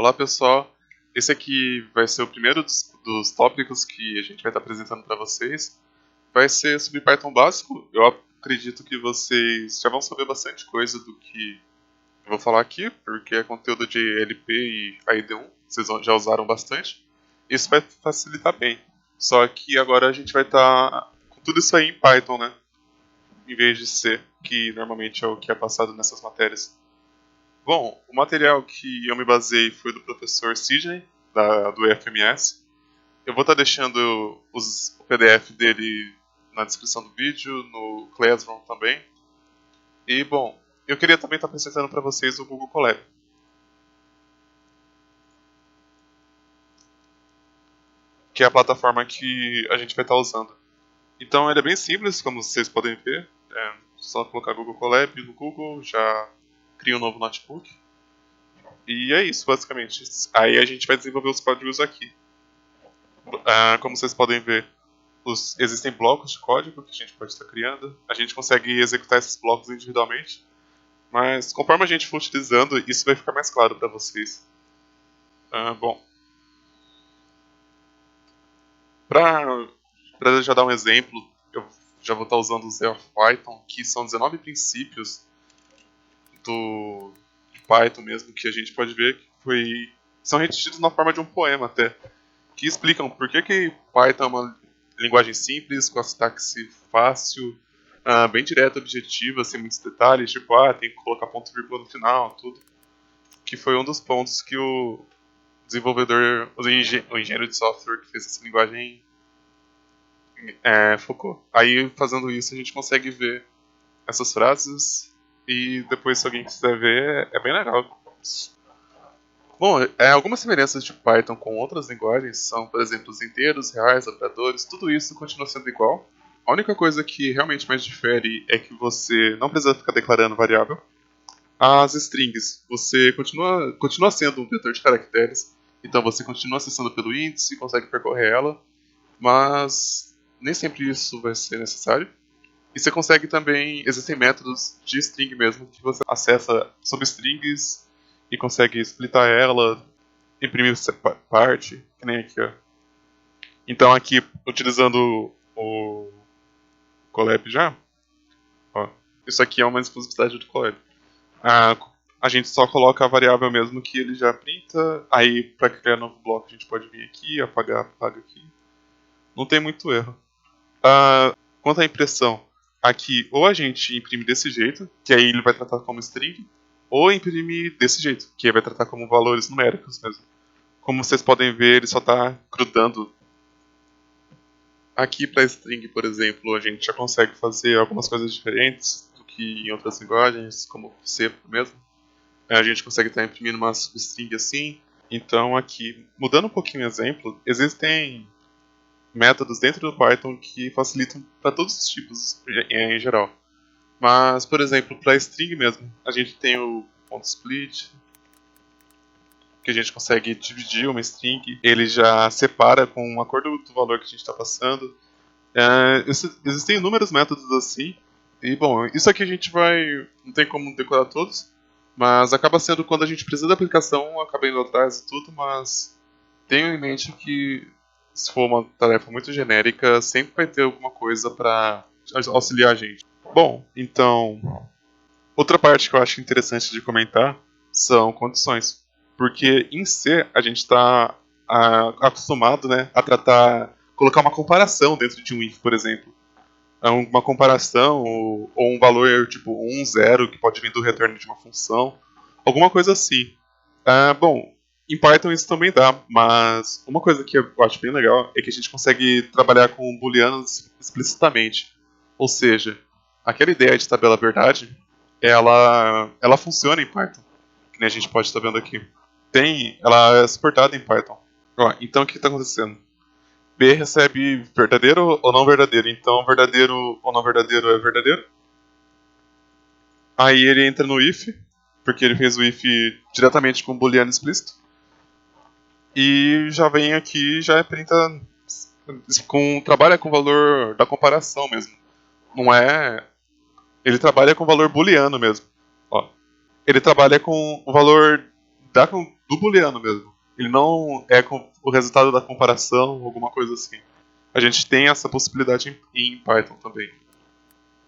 Olá pessoal, esse aqui vai ser o primeiro dos tópicos que a gente vai estar apresentando para vocês. Vai ser sobre Python básico. Eu acredito que vocês já vão saber bastante coisa do que eu vou falar aqui, porque é conteúdo de LP e AID1, vocês já usaram bastante. Isso vai facilitar bem. Só que agora a gente vai estar com tudo isso aí em Python, né? Em vez de C, que normalmente é o que é passado nessas matérias. Bom, o material que eu me baseei foi do professor Sidney, do FMS. Eu vou estar deixando o PDF dele na descrição do vídeo, no Classroom também. E, bom, eu queria também estar apresentando para vocês o Google Colab, que é a plataforma que a gente vai estar usando. Então, ele é bem simples, como vocês podem ver. É só colocar Google Colab no Google, já cria um novo notebook. E é isso, basicamente. Aí a gente vai desenvolver os códigos aqui. Como vocês podem ver, existem blocos de código que a gente pode estar criando. A gente consegue executar esses blocos individualmente, mas conforme a gente for utilizando, isso vai ficar mais claro para vocês. Bom, para já dar um exemplo, eu já vou estar usando o Z of Python, que são 19 princípios de Python mesmo, que a gente pode ver que são retidos na forma de um poema até, que explicam por que Python é uma linguagem simples, com a sintaxe fácil, bem direta, objetiva, sem muitos detalhes, tipo, tem que colocar ponto e vírgula no final, tudo. Que foi um dos pontos que o desenvolvedor, o engenheiro de software que fez essa linguagem focou. Aí, fazendo isso, a gente consegue ver essas frases e depois, se alguém quiser ver, é bem legal. Bom, algumas semelhanças de Python com outras linguagens são, por exemplo, os inteiros, reais, operadores, tudo isso continua sendo igual. A única coisa que realmente mais difere é que você não precisa ficar declarando variável. As strings, você continua sendo um vetor de caracteres, então você continua acessando pelo índice, consegue percorrer ela, mas nem sempre isso vai ser necessário. E você consegue também, existem métodos de string mesmo, que você acessa substrings e consegue splitar ela, imprimir parte, que nem aqui, ó. Então aqui, utilizando o Colab já, ó, isso aqui é uma exclusividade do Colab. A gente só coloca a variável mesmo que ele já printa, aí para criar novo bloco a gente pode vir aqui, apaga aqui. Não tem muito erro. Quanto à impressão, aqui ou a gente imprime desse jeito, que aí ele vai tratar como string, ou imprime desse jeito, que aí vai tratar como valores numéricos mesmo. Como vocês podem ver, ele só está grudando. Aqui para string, por exemplo, a gente já consegue fazer algumas coisas diferentes do que em outras linguagens, como C mesmo. A gente consegue estar imprimindo uma substring assim. Então aqui, mudando um pouquinho o exemplo, existem métodos dentro do Python que facilitam para todos os tipos em geral. Mas, por exemplo, para string mesmo, a gente tem o .split, que a gente consegue dividir uma string, ele já separa com um acordo do valor que a gente está passando. Existem inúmeros métodos assim, e bom, isso aqui a gente não tem como decorar todos, mas acaba sendo quando a gente precisa da aplicação, acaba indo atrás e tudo, mas tenho em mente que se for uma tarefa muito genérica, sempre vai ter alguma coisa para auxiliar a gente. Bom, então, outra parte que eu acho interessante de comentar são condições. Porque em C a gente está acostumado, né, a colocar uma comparação dentro de um if, por exemplo. Uma comparação ou um valor tipo 1, 0, que pode vir do retorno de uma função. Alguma coisa assim. Bom, em Python isso também dá, mas uma coisa que eu acho bem legal é que a gente consegue trabalhar com booleanos explicitamente. Ou seja, aquela ideia de tabela verdade, ela funciona em Python, que nem a gente pode estar vendo aqui. Ela é suportada em Python. Ó, então o que está acontecendo? B recebe verdadeiro ou não verdadeiro, então verdadeiro ou não verdadeiro é verdadeiro. Aí ele entra no if, porque ele fez o if diretamente com booleano explícito. E já vem aqui, já printa trabalha com o valor da comparação mesmo. Não é. Ele trabalha com o valor booleano mesmo. Ó, ele trabalha com o valor do booleano mesmo. Ele não é o resultado da comparação, alguma coisa assim. A gente tem essa possibilidade em Python também.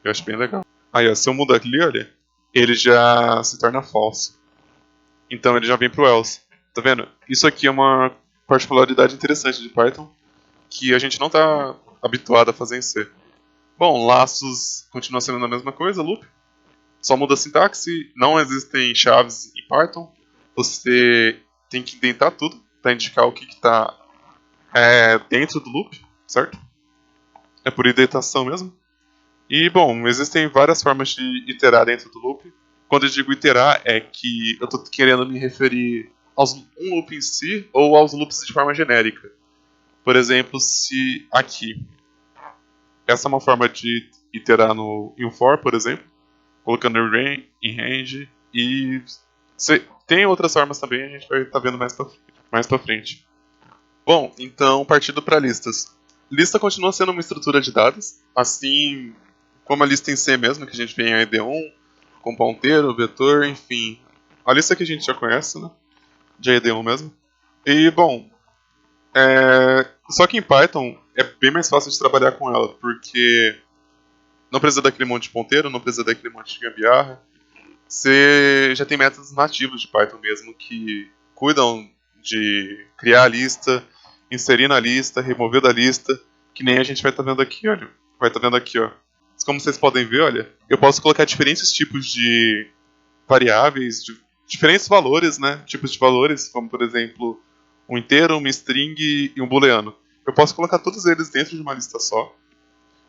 Eu acho bem legal. Aí, ó, se eu mudar ali, olha, ele já se torna false. Então ele já vem pro else. Tá vendo? Isso aqui é uma particularidade interessante de Python que a gente não está habituado a fazer em C. Bom, laços continua sendo a mesma coisa, loop. Só muda a sintaxe, não existem chaves em Python. Você tem que indentar tudo para indicar o que está dentro do loop, certo? É por indentação mesmo. E, bom, existem várias formas de iterar dentro do loop. Quando eu digo iterar, é que eu estou querendo me referir aos um loop em si ou aos loops de forma genérica. Por exemplo, se aqui, essa é uma forma de iterar em um for, por exemplo, colocando em range, e tem outras formas também, a gente vai estar vendo mais pra frente. Bom, então partindo para listas. Lista continua sendo uma estrutura de dados, assim como a lista em C mesmo, que a gente vê em AED1, com ponteiro, vetor, enfim. A lista que a gente já conhece, né? De AED1 mesmo. E, bom, só que em Python é bem mais fácil de trabalhar com ela, porque não precisa daquele monte de ponteiro, não precisa daquele monte de gambiarra. Você já tem métodos nativos de Python mesmo que cuidam de criar a lista, inserir na lista, remover da lista, que nem a gente vai estar vendo aqui, olha. Vai estar vendo aqui, ó. Como vocês podem ver, olha, eu posso colocar diferentes tipos de variáveis, diferentes valores, né? Tipos de valores, como por exemplo, um inteiro, uma string e um booleano. Eu posso colocar todos eles dentro de uma lista só,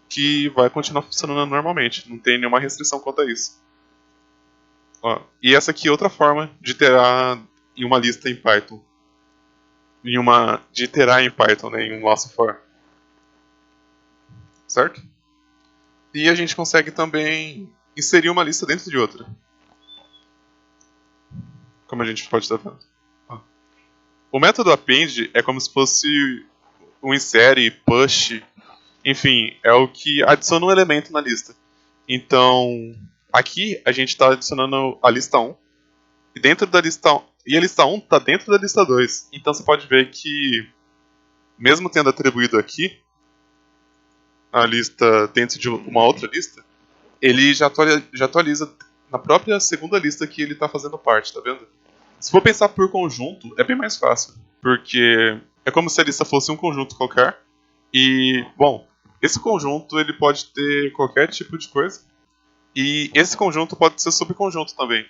que vai continuar funcionando normalmente. Não tem nenhuma restrição quanto a isso. Ó, e essa aqui é outra forma de iterar em uma lista em Python. De iterar em Python, né, em um laço for. Certo? E a gente consegue também inserir uma lista dentro de outra. Como a gente pode estar vendo. Ó. O método append é como se fosse um insere, push, enfim, é o que adiciona um elemento na lista. Então, aqui a gente está adicionando a lista 1. E dentro da lista 1, e a lista 1 está dentro da lista 2. Então você pode ver que, mesmo tendo atribuído aqui a lista dentro de uma outra lista, ele já atualiza na própria segunda lista que ele está fazendo parte, tá vendo? Se for pensar por conjunto, é bem mais fácil. Porque é como se a lista fosse um conjunto qualquer. E, bom, esse conjunto ele pode ter qualquer tipo de coisa. E esse conjunto pode ser subconjunto também.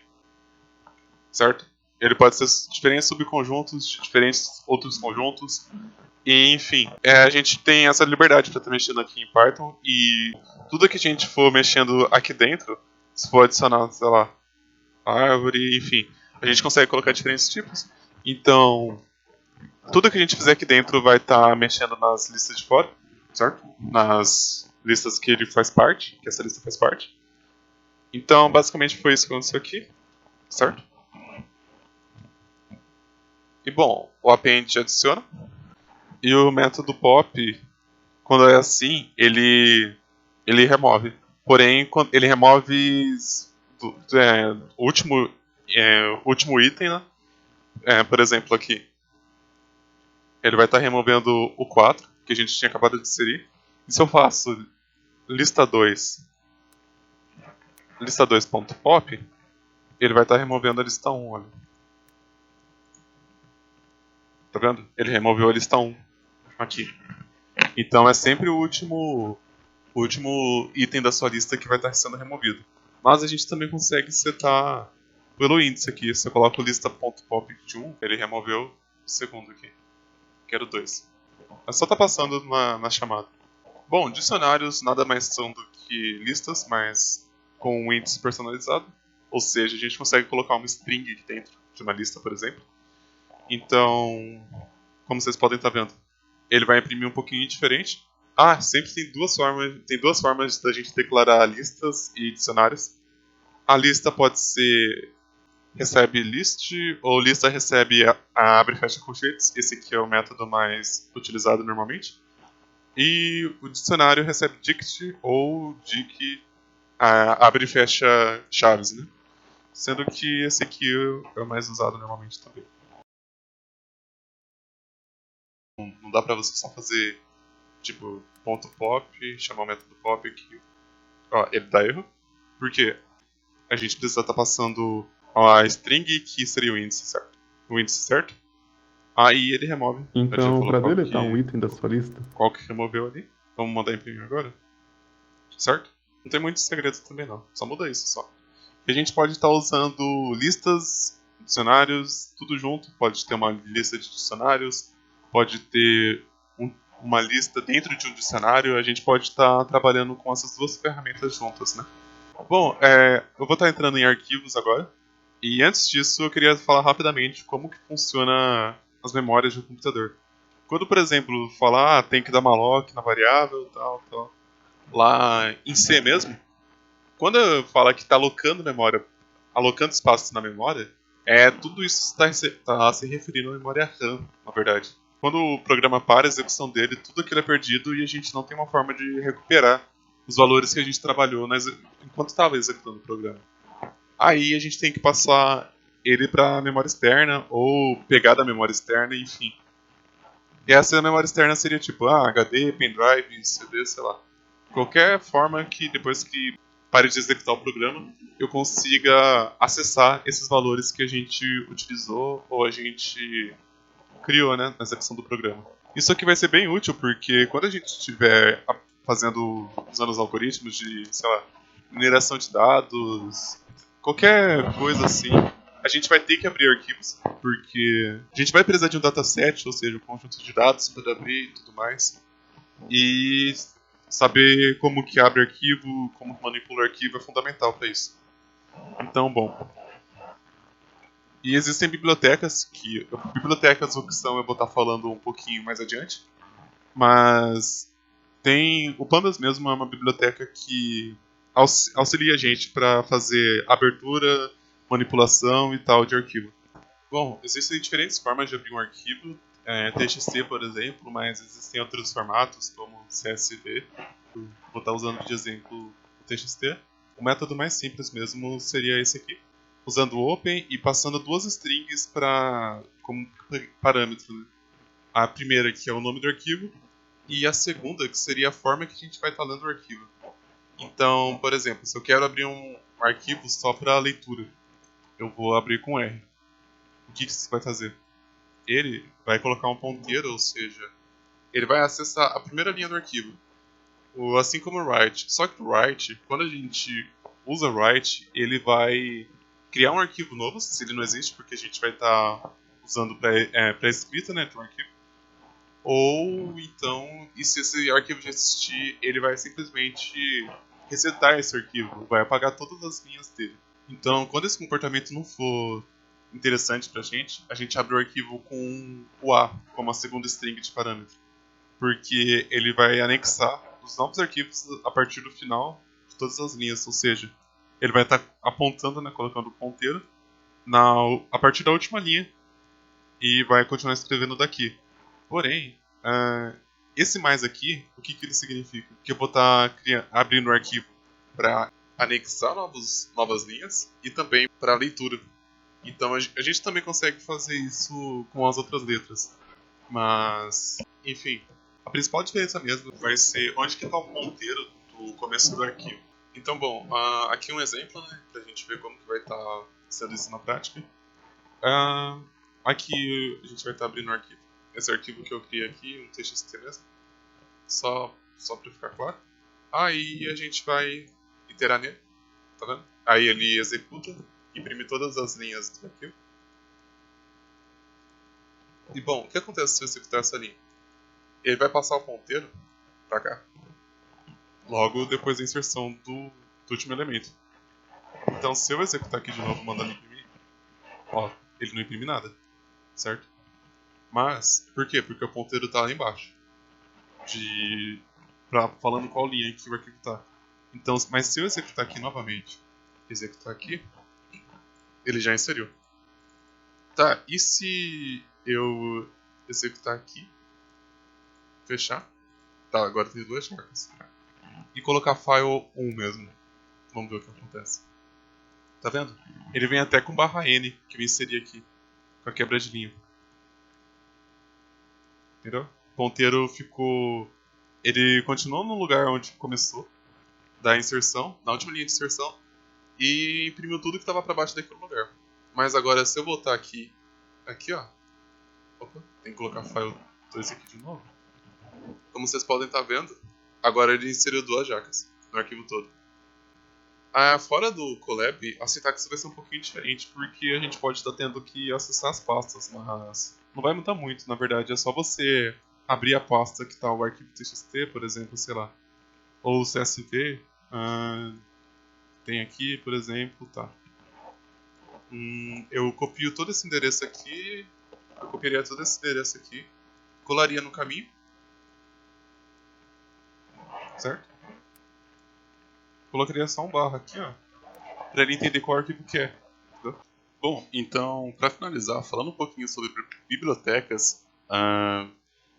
Certo? Ele pode ser diferentes subconjuntos de diferentes outros conjuntos. E, enfim, a gente tem essa liberdade para estar mexendo aqui em Python. E tudo que a gente for mexendo aqui dentro, se for adicionar, sei lá, árvore, enfim, a gente consegue colocar diferentes tipos. Então, tudo que a gente fizer aqui dentro vai estar mexendo nas listas de fora, certo? Nas listas que ele faz parte, que essa lista faz parte. Então, basicamente foi isso que aconteceu aqui, certo? E bom, o append adiciona. E o método pop, quando é assim, ele remove. Porém, ele remove o último item, né? Por exemplo, aqui. Ele vai estar removendo o 4, que a gente tinha acabado de inserir. E se eu faço lista 2, lista 2.pop, ele vai estar removendo a lista 1, olha. Tá vendo? Ele removeu a lista 1 aqui. Então é sempre o último item da sua lista que vai estar sendo removido. Mas a gente também consegue setar pelo índice aqui. Se eu coloco lista.pop de 1, ele removeu o segundo aqui, que era o 2. É só estar passando na chamada. Bom, dicionários nada mais são do que listas, mas com um índice personalizado. Ou seja, a gente consegue colocar uma string aqui dentro de uma lista, por exemplo. Então, como vocês podem estar vendo, ele vai imprimir um pouquinho diferente. Sempre tem duas formas da gente declarar listas e dicionários. A lista pode ser recebe list ou lista recebe a abre e fecha colchetes. Esse aqui é o método mais utilizado normalmente. E o dicionário recebe dict ou dic abre e fecha chaves, né? Sendo que esse aqui é o mais usado normalmente também. não dá pra você só fazer, tipo, ponto .pop, chamar o método pop aqui. Ó, ele dá erro. Por quê? A gente precisa estar passando a string que seria o índice, certo? O índice certo. Aí ele remove. A gente já Então, falou para deletar um item da sua lista, qual que removeu ali. Vamos mandar imprimir agora. Certo? Não tem muito segredo também não. Só muda isso só. E a gente pode estar usando listas, dicionários, tudo junto. Pode ter uma lista de dicionários, pode ter uma lista dentro de um dicionário. A gente pode estar trabalhando com essas duas ferramentas juntas, né? Bom, eu vou estar entrando em arquivos agora. E antes disso, eu queria falar rapidamente como que funciona as memórias do computador. Quando, por exemplo, falar tem que dar malloc na variável, tal, tal, lá em C mesmo, quando fala que está alocando memória, alocando espaço na memória, tudo isso está se referindo à memória RAM, na verdade. Quando o programa para a execução dele, tudo aquilo é perdido e a gente não tem uma forma de recuperar os valores que a gente trabalhou enquanto estava executando o programa. Aí a gente tem que passar ele para a memória externa ou pegar da memória externa, enfim. E essa memória externa seria tipo HD, pendrive, CD, sei lá. Qualquer forma que depois que pare de executar o programa, eu consiga acessar esses valores que a gente utilizou ou a gente criou, né, na execução do programa. Isso aqui vai ser bem útil porque quando a gente estiver usando os algoritmos de, sei lá, mineração de dados, qualquer coisa assim, a gente vai ter que abrir arquivos, porque a gente vai precisar de um dataset, ou seja, um conjunto de dados para abrir e tudo mais. E saber como que abre arquivo, como manipula arquivo é fundamental para isso. Então, bom. E existem bibliotecas bibliotecas, opção eu vou estar falando um pouquinho mais adiante, mas o Pandas mesmo é uma biblioteca que auxilia a gente para fazer abertura, manipulação e tal de arquivo. Bom, existem diferentes formas de abrir um arquivo, TXT, por exemplo, mas existem outros formatos, como CSV. Vou estar usando de exemplo o TXT. O método mais simples mesmo seria esse aqui, usando o open e passando duas strings como parâmetro, né? A primeira que é o nome do arquivo e a segunda que seria a forma que a gente vai estar lendo o arquivo. Então, por exemplo, se eu quero abrir um arquivo só para leitura, eu vou abrir com R. O que isso vai fazer? Ele vai colocar um ponteiro, ou seja, ele vai acessar a primeira linha do arquivo, assim como o write. Só que o write, quando a gente usa write, ele vai criar um arquivo novo, se ele não existe, porque a gente vai estar usando pré-escrita, né, de um arquivo. Ou então, e se esse arquivo já existir, ele vai simplesmente resetar esse arquivo, vai apagar todas as linhas dele. Então, quando esse comportamento não for interessante pra gente, a gente abre o arquivo com o A como a segunda string de parâmetro, porque ele vai anexar os novos arquivos a partir do final de todas as linhas, ou seja, ele vai estar apontando, né, colocando o ponteiro a partir da última linha e vai continuar escrevendo daqui. Porém, esse mais aqui, o que ele significa? Que eu vou estar abrindo o arquivo para anexar novas linhas e também para leitura. Então a gente também consegue fazer isso com as outras letras. Mas, enfim, a principal diferença mesmo vai ser onde que está o ponteiro do começo do arquivo. Então, bom, aqui um exemplo, né, para a gente ver como que vai estar sendo isso na prática. Aqui a gente vai estar abrindo o arquivo. Esse arquivo que eu criei aqui, um TXT mesmo, só para ficar claro. Aí a gente vai iterar nele, tá vendo? Aí ele executa, imprime todas as linhas do arquivo. E bom, o que acontece se eu executar essa linha? Ele vai passar o ponteiro para cá, logo depois da inserção do último elemento. Então se eu executar aqui de novo mandando imprimir, ó, ele não imprime nada, certo? Mas, por quê? Porque o ponteiro está lá embaixo. Falando qual linha que o arquivo está. Então, mas se eu executar aqui novamente, executar aqui, ele já inseriu. Tá, e se eu executar aqui, fechar? Tá, agora tem duas marcas. E colocar file 1 mesmo. Vamos ver o que acontece. Tá vendo? Ele vem até com /n, que eu inseri aqui, com a quebra de linha. Entendeu? ponteiro ficou... Ele continuou no lugar onde começou, da inserção, na última linha de inserção, e imprimiu tudo que estava para baixo daquele lugar. Mas agora, se eu voltar aqui, ó, opa, tem que colocar file 2 aqui de novo. Como vocês podem estar vendo, agora ele inseriu 2 jacas no arquivo todo. Fora do Colab, a sintaxe vai ser um pouquinho diferente, porque a gente pode estar tendo que acessar as pastas, mas não vai mudar muito, na verdade. É só você abrir a pasta que está o arquivo txt, por exemplo, sei lá, ou CSV. Tem aqui, por exemplo, tá. Eu copio todo esse endereço aqui, eu copiaria todo esse endereço aqui, colaria no caminho, certo? Colocaria só um barra aqui, ó, para ele entender qual arquivo que é. Entendeu? Bom, então, para finalizar, falando um pouquinho sobre bibliotecas,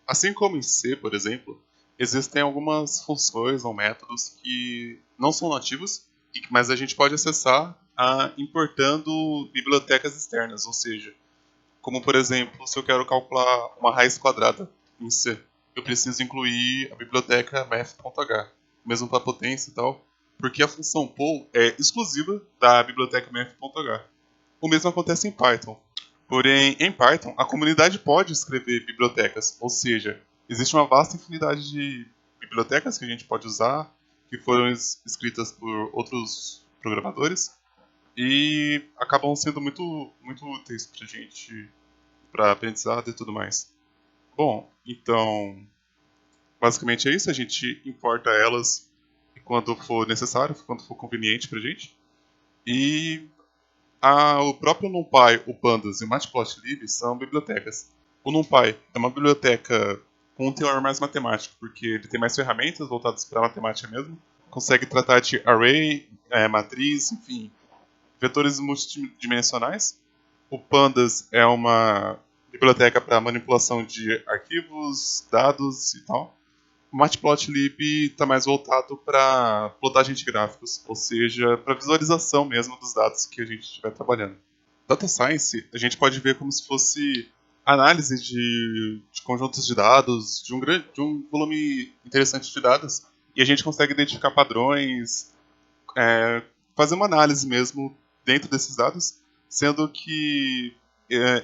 assim como em C, por exemplo, existem algumas funções ou métodos que não são nativos, mas a gente pode acessar importando bibliotecas externas, ou seja, como por exemplo, se eu quero calcular uma raiz quadrada em C, eu preciso incluir a biblioteca math.h, mesmo para potência e tal, porque a função poll é exclusiva da biblioteca math.h. O mesmo acontece em Python. Porém, em Python, a comunidade pode escrever bibliotecas, ou seja, existe uma vasta infinidade de bibliotecas que a gente pode usar, que foram escritas por outros programadores, e acabam sendo muito úteis para a gente, para aprendizado e tudo mais. Bom, então, basicamente é isso, a gente importa elas quando for necessário, quando for conveniente para a gente. E o próprio NumPy, o Pandas e o Matplotlib são bibliotecas. O NumPy é uma biblioteca com um teor mais matemático, porque ele tem mais ferramentas voltadas para a matemática mesmo. Consegue tratar de array, matriz, enfim, vetores multidimensionais. O Pandas é uma biblioteca para manipulação de arquivos, dados e tal. O Matplotlib está mais voltado para plotagem de gráficos, ou seja, para visualização mesmo dos dados que a gente estiver trabalhando. Data Science, a gente pode ver como se fosse análise de conjuntos de dados, de um volume interessante de dados, e a gente consegue identificar padrões, fazer uma análise mesmo dentro desses dados, sendo que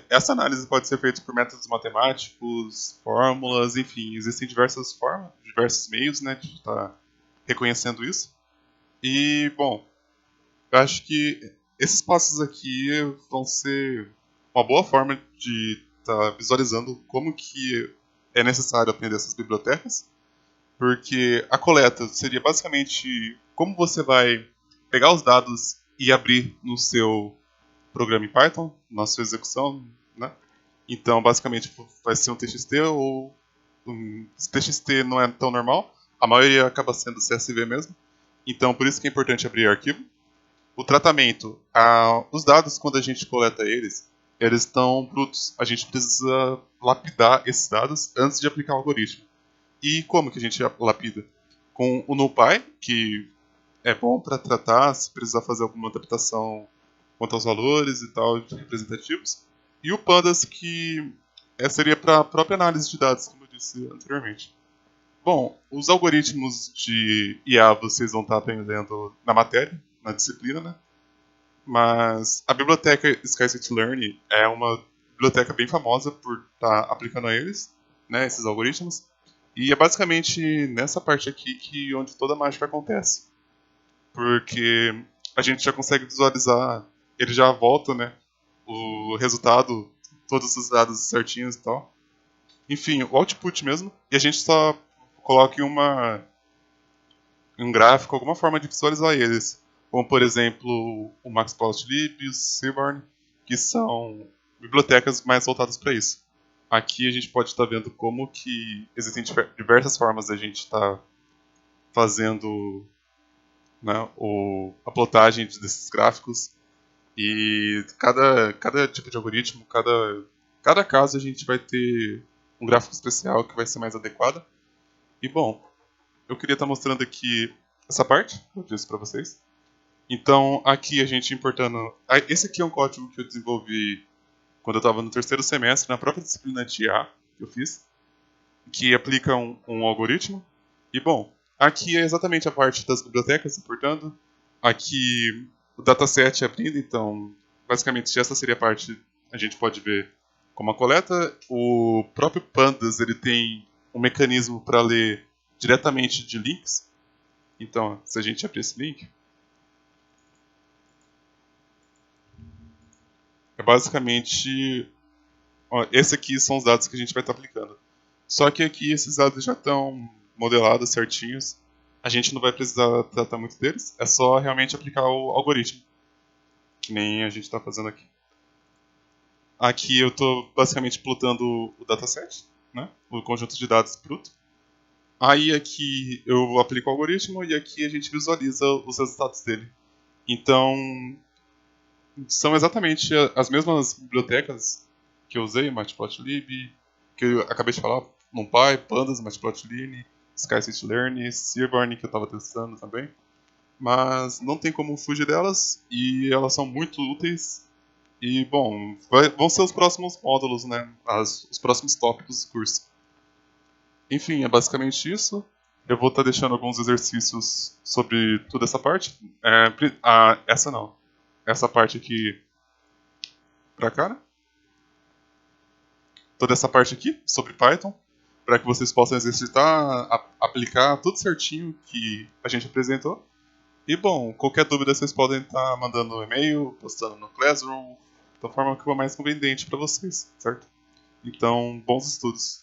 essa análise pode ser feita por métodos matemáticos, fórmulas, enfim, existem diversas formas, diversos meios, né, de estar reconhecendo isso. E, bom, eu acho que esses passos aqui vão ser uma boa forma de estar visualizando como que é necessário aprender essas bibliotecas, porque a coleta seria basicamente como você vai pegar os dados e abrir no seu programa em Python, na sua execução, né? Então, basicamente, vai ser um TXT ou um TXT não é tão normal, a maioria acaba sendo CSV mesmo. Então, por isso que é importante abrir arquivo. O tratamento, os dados, quando a gente coleta eles estão brutos. A gente precisa lapidar esses dados antes de aplicar o algoritmo. E como que a gente lapida? Com o NumPy, que é bom para tratar se precisar fazer alguma adaptação quanto aos valores e tal, de representativos. E o Pandas, que seria para a própria análise de dados, como eu disse anteriormente. Bom, os algoritmos de IA vocês vão estar aprendendo na matéria, na disciplina, né? Mas a biblioteca Scikit-Learn é uma biblioteca bem famosa por estar aplicando a eles, né, esses algoritmos. E é basicamente nessa parte aqui que onde toda a mágica acontece. Porque a gente já consegue visualizar, ele já volta, né, o resultado, todos os dados certinhos e tal. Enfim, o output mesmo, e a gente só coloca em um gráfico, alguma forma de visualizar eles. Como, por exemplo, o Matplotlib e o Seaborn, que são bibliotecas mais voltadas para isso. Aqui a gente pode estar vendo como que existem diversas formas da gente estar fazendo, né, a plotagem desses gráficos. E cada tipo de algoritmo, cada caso a gente vai ter um gráfico especial que vai ser mais adequado. E bom, eu queria estar mostrando aqui essa parte, que eu disse para vocês. Então, aqui a gente importando... Esse aqui é um código que eu desenvolvi quando eu estava no terceiro semestre, na própria disciplina de IA que eu fiz. que aplica um algoritmo. E, bom, aqui é exatamente a parte das bibliotecas importando. Aqui o dataset abrindo, então, basicamente, essa seria a parte a gente pode ver como a coleta. O próprio Pandas ele tem um mecanismo para ler diretamente de links. Então, se a gente abrir esse link, é basicamente, ó, esse aqui são os dados que a gente vai estar aplicando. Só que aqui esses dados já estão modelados certinhos. A gente não vai precisar tratar muito deles. É só realmente aplicar o algoritmo, que nem a gente está fazendo aqui. Aqui eu estou basicamente plotando o dataset, né? O conjunto de dados bruto. Aí aqui eu aplico o algoritmo e aqui a gente visualiza os resultados dele. Então, são exatamente as mesmas bibliotecas que eu usei, Matplotlib, que eu acabei de falar, NumPy, Pandas, Matplotlib, Scikit-learn, Seaborn, que eu estava testando também. Mas não tem como fugir delas e elas são muito úteis. E, bom, vão ser os próximos módulos, né? Os próximos tópicos do curso. Enfim, é basicamente isso. Eu vou estar deixando alguns exercícios sobre toda essa parte. Essa não. Essa parte aqui pra cá, né? Toda essa parte aqui sobre Python, para que vocês possam exercitar, aplicar tudo certinho que a gente apresentou. E bom, qualquer dúvida vocês podem estar mandando um e-mail, postando no Classroom, da forma que for mais conveniente para vocês, certo? Então, bons estudos.